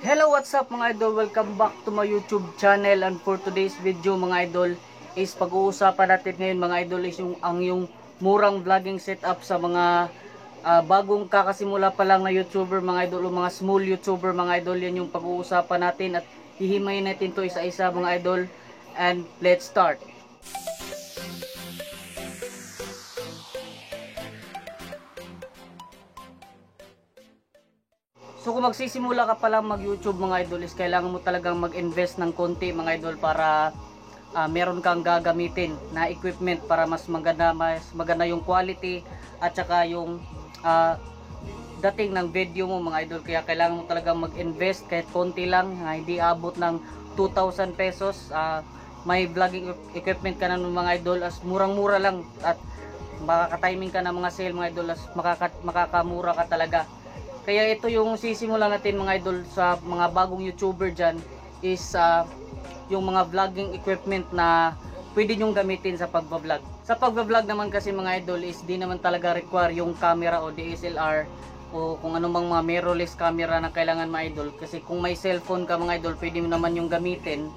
Hello, what's up mga idol? Welcome back to my YouTube channel, and for today's video mga idol is pag-uusapan natin ngayon mga idol is yung murang vlogging setup sa mga bagong kakasimula pa lang na YouTuber mga idol o mga small YouTuber mga idol. Yan yung pag-uusapan natin at hihimayin natin to isa-isa mga idol, and let's start. So kung magsisimula ka pa lang mag-YouTube mga idol is kailangan mo talagang mag-invest ng konti mga idol para meron kang gagamitin na equipment para mas maganda yung quality at saka yung dating ng video mo mga idol. Kaya kailangan mo talagang mag-invest kahit konti lang, hindi abot ng 2,000 pesos. May vlogging equipment ka na ng mga idol as murang-mura lang at makaka-timing ka ng mga sale mga idol as makakamura ka talaga. Kaya ito yung sisimulan natin mga idol sa mga bagong YouTuber dyan is yung mga vlogging equipment na pwede nyong gamitin sa pagbablog. Sa pagbablog naman kasi mga idol is di naman talaga require yung camera o DSLR o kung anumang mga mirrorless camera na kailangan mga idol. Kasi kung may cellphone ka mga idol, pwede mo naman yung gamitin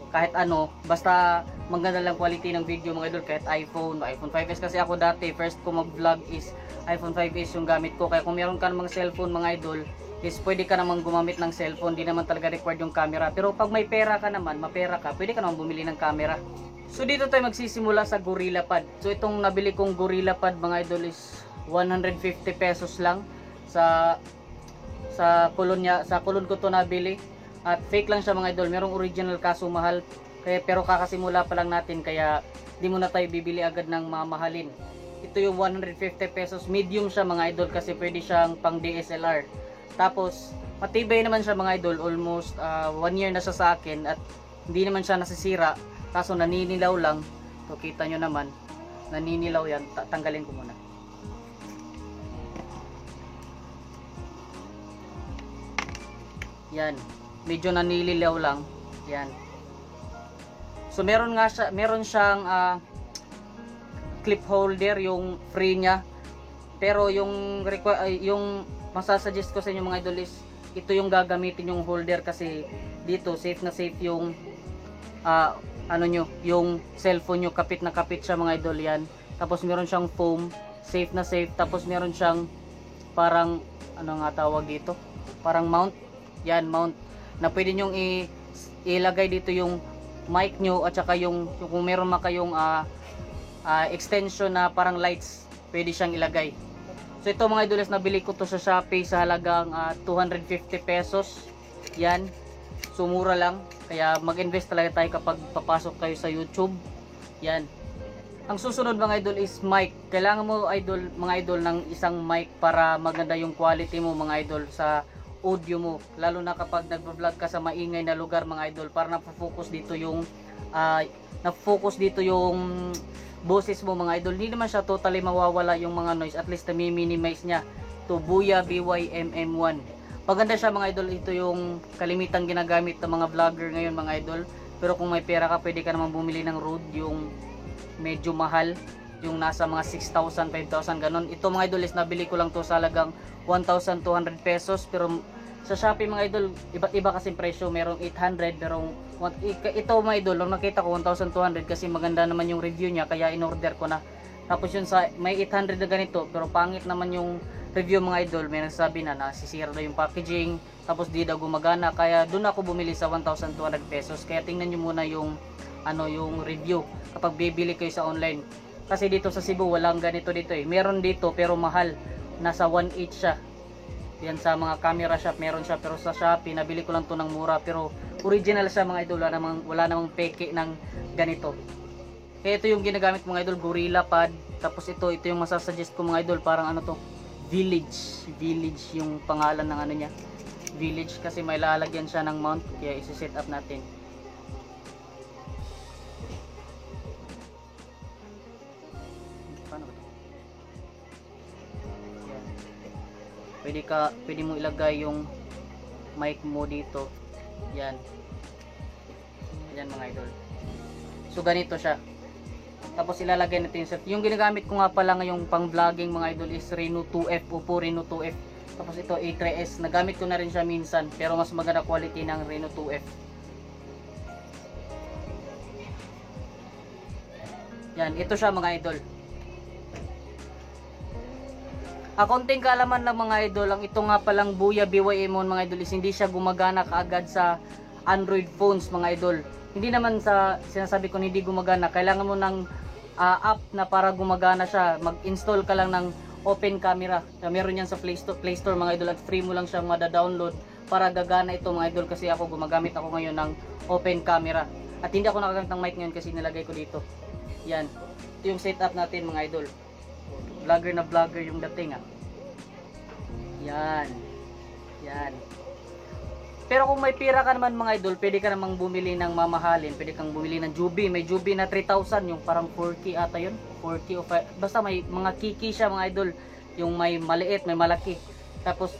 kahit ano, basta maganda lang quality ng video mga idol. Kahit iPhone 5S kasi ako dati first ko mag-vlog is iPhone 5S yung gamit ko. Kaya kung meron ka namang cellphone mga idol is pwede ka namang gumamit ng cellphone, di naman talaga required yung camera. Pero pag may pera ka naman, mapera ka, pwede ka naman bumili ng camera. So dito tayo magsisimula sa GorillaPad. So itong nabili kong GorillaPad mga idol is 150 pesos lang sa kulon ko to nabili. At fake lang siya mga idol, merong original kaso mahal. Pero kakasimula pa lang natin kaya di muna tayo bibili agad ng mamahalin. Ito yung 150 pesos, medium siya mga idol kasi pwede siyang pang DSLR. Tapos matibay naman siya mga idol, almost 1 year na siya sa akin at hindi naman siya nasisira. Kaso naninilaw lang. So kita nyo naman, naninilaw yan. Tanggalin ko muna. Yan, medyo nanililaw lang. Yan. So meron siyang clip holder, yung free niya. Pero yung masasuggest ko sa inyo mga idol is ito yung gagamitin yung holder kasi dito safe na safe yung yung cellphone nyo, kapit na kapit siya mga idol yan. Tapos meron siyang foam, safe na safe. Tapos meron siyang parang ano nga tawag dito? Parang mount. Yan, mount na pwede nyong ilagay dito yung mic nyo at saka yung kung meron kayong extension na parang lights, pwede siyang ilagay. So ito mga idols, nabili ko to sa Shopee sa halagang 250 pesos. Yan, so mura lang. Kaya mag-invest talaga tayo kapag papasok kayo sa YouTube. Yan. Ang susunod mga idol is mic. Kailangan mo mga idol ng isang mic para maganda yung quality mo mga idol sa audio mo, lalo na kapag nagba-vlog ka sa maingay na lugar mga idol, para na-focus dito yung boses mo mga idol. Hindi naman siya totally mawawala yung mga noise, at least na-minimize niya. To Boya BY-MM1. Maganda siya mga idol, ito yung kalimitang ginagamit ng mga vlogger ngayon mga idol. Pero kung may pera ka, pwede ka naman bumili ng Rode, yung medyo mahal, yung nasa mga 6,000, 5,000 ganon. Ito mga idol is nabili ko lang to sa halagang 1,200 pesos. Pero sa Shopee mga idol, iba't iba kasi presyo. Merong 800, merong ito mga idol, nung nakita ko 1,200 kasi maganda naman yung review niya kaya in-order ko na. Tapos yun sa may 800 na ganito pero pangit naman yung review mga idol. May nagsabi na nasisira daw yung packaging, tapos di daw gumagana. Kaya doon ako bumili sa 1,200 pesos. Kaya tingnan nyo muna yung yung review kapag bibili kayo sa online. Kasi dito sa Cebu walang ganito dito eh. Meron dito pero mahal. Nasa 1.8 siya. Yan sa mga camera shop meron siya, pero sa Shopee nabili ko lang to ng mura pero original siya mga idol. Wala namang peke ng ganito. Kaya ito yung ginagamit mga idol, GorillaPad. Tapos ito yung masasuggest ko mga idol, parang ano to, Village yung pangalan ng ano niya, Village, kasi may lalagyan siya ng mount. Kaya isi-set up natin. Pwede mo ilagay yung mic mo dito. Yan mga idol. So ganito siya. Tapos ilalagay natin yung ginagamit ko nga pala ngayong pang vlogging mga idol is Reno 2F, Oppo Reno 2F. Tapos ito A3S, nagamit ko na rin siya minsan pero mas maganda quality ng Reno 2F. Yan, ito siya mga idol. Konting kaalaman lang mga idol, ang ito nga palang Buya BYM mga idol is hindi siya gumagana kaagad sa Android phones mga idol. Hindi naman sa sinasabi ko hindi gumagana, kailangan mo ng app na para gumagana siya. Mag-install ka lang ng Open Camera. Meron yan sa Play Store mga idol at free mo lang siyang mada-download para gagana ito mga idol kasi ako gumagamit ako ngayon ng Open Camera. At hindi ako nakagamit ng mic ngayon kasi nilagay ko dito. Yan. Ito yung setup natin mga idol. Vlogger na vlogger yung dating Yan. Yan. Pero kung may pira ka naman mga idol, pwede ka namang bumili ng mamahalin. Pwede kang bumili ng Juby. May Juby na 3,000. Yung parang 4K ata yun. 4K o 5. Basta may mga kiki siya mga idol. Yung may maliit, may malaki. Tapos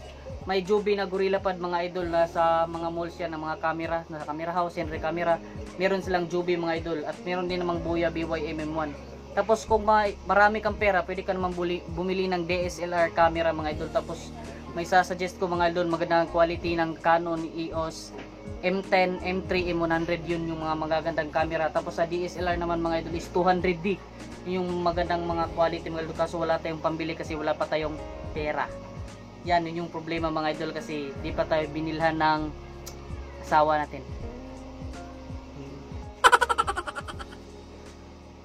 may Juby na Gorilla Pad mga idol na sa mga malls yan, ng mga camera. Nasa camera house, Henry Camera. Meron silang Juby mga idol. At meron din namang Buya BYM M1. Tapos kung marami kang pera, pwede ka naman bumili ng DSLR camera mga idol. Tapos may sasuggest ko mga idol, magandang quality ng Canon EOS M10, M3, M100, yun yung mga magagandang camera. Tapos sa DSLR naman mga idol is 200D. Yung magandang mga quality mga idol, kaso wala tayong pambili kasi wala pa tayong pera. Yan, yun yung problema mga idol kasi di pa tayo binilhan ng asawa natin.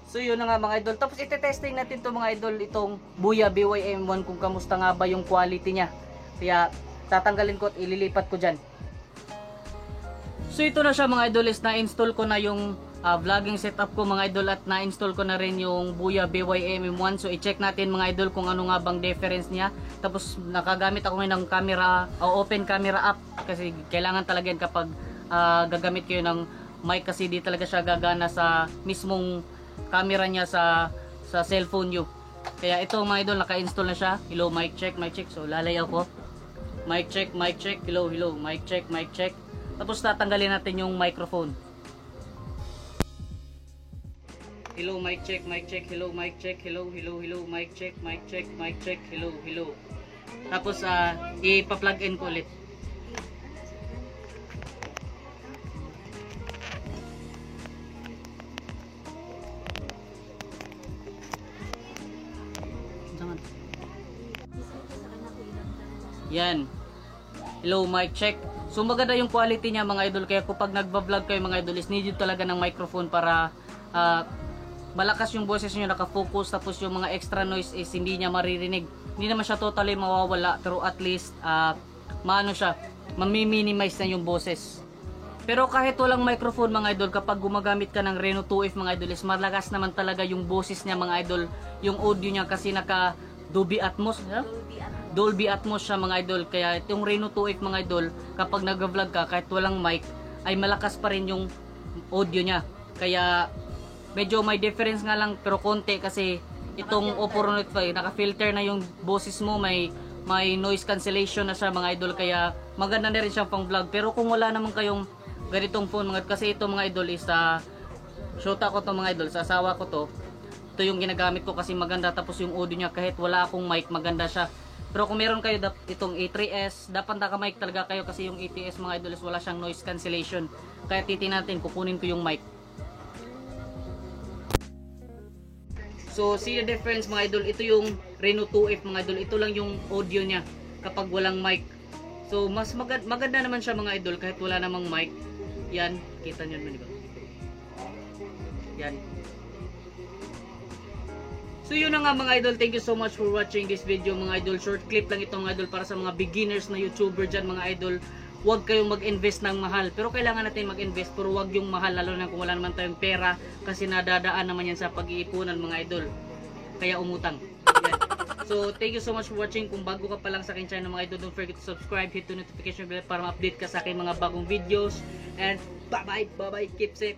So yun na nga mga idol. Tapos ite-testing natin to mga idol, itong Buya BYM M1 kung kamusta nga ba yung quality niya. Kaya tatanggalin ko at ililipat ko dyan. So ito na siya mga idol, is na-install ko na yung vlogging setup ko mga idol at na-install ko na rin yung Buya BYM M1. So i-check natin mga idol kung ano nga bang difference niya. Tapos nakagamit ako ngayon ng camera o open camera app kasi kailangan talaga yan kapag gagamit kayo ng mic kasi di talaga siya gagana sa mismong camera niya sa cellphone nyo. Kaya ito mga idol, naka-install na siya. Hello, mic check, mic check. So lalayaw ko. Mic check, hello, hello, mic check, mic check. Tapos tatanggalin natin yung microphone. Hello, mic check, hello, mic check, hello, hello, hello, mic check, hello, hello. Tapos ipa-plug in ko ulit. Yan. Hello, mic check. So maganda yung quality niya mga idol. Kaya kapag nagba-vlog kayo mga idol, is needed talaga ng microphone para malakas yung boses niyo, nakafocus. Tapos yung mga extra noise is hindi niya maririnig. Hindi naman siya totally mawawala, pero at least maano siya, mami-minimize na yung boses. Pero kahit walang microphone mga idol, kapag gumagamit ka ng Reno 2F mga idol, is malakas naman talaga yung boses niya mga idol. Yung audio niya kasi naka Dolby Atmos, Dolby Atmos siya mga idol. Kaya itong Reno 2F mga idol, kapag nag-vlog ka kahit walang mic, ay malakas pa rin yung audio niya. Kaya medyo may difference nga lang pero konti kasi itong Oppo Reno 5 naka-filter na yung boses mo, may noise cancellation na siya mga idol. Kaya maganda na rin siyang pang vlog. Pero kung wala naman kayong ganitong phone mga, kasi ito mga idol is shota ko to mga idol, sa asawa ko to. Ito yung ginagamit ko kasi maganda, tapos yung audio niya kahit wala akong mic maganda siya. Pero kung meron kayo itong A3S, dapat naka-mic talaga kayo kasi yung ATS mga idol is wala siyang noise cancellation. Kaya titingnan natin, kukunin ko yung mic. So see the difference mga idol, ito yung Reno 2F mga idol, ito lang yung audio niya kapag walang mic. So mas maganda naman siya mga idol kahit wala namang mic. Yan, kita nyo naman diba? Yan. So yun na nga mga idol, thank you so much for watching this video mga idol. Short clip lang ito mga idol para sa mga beginners na YouTuber dyan mga idol. Huwag kayong mag-invest ng mahal, pero kailangan natin mag-invest, pero huwag yung mahal lalo na kung wala naman tayong pera kasi nadadaan naman yan sa pag-iipunan mga idol. Kaya umutang. Yan. So thank you so much for watching. Kung bago ka pa lang sa akin channel mga idol, don't forget to subscribe, hit the notification bell para ma-update ka sa akin mga bagong videos. And bye bye, keep safe.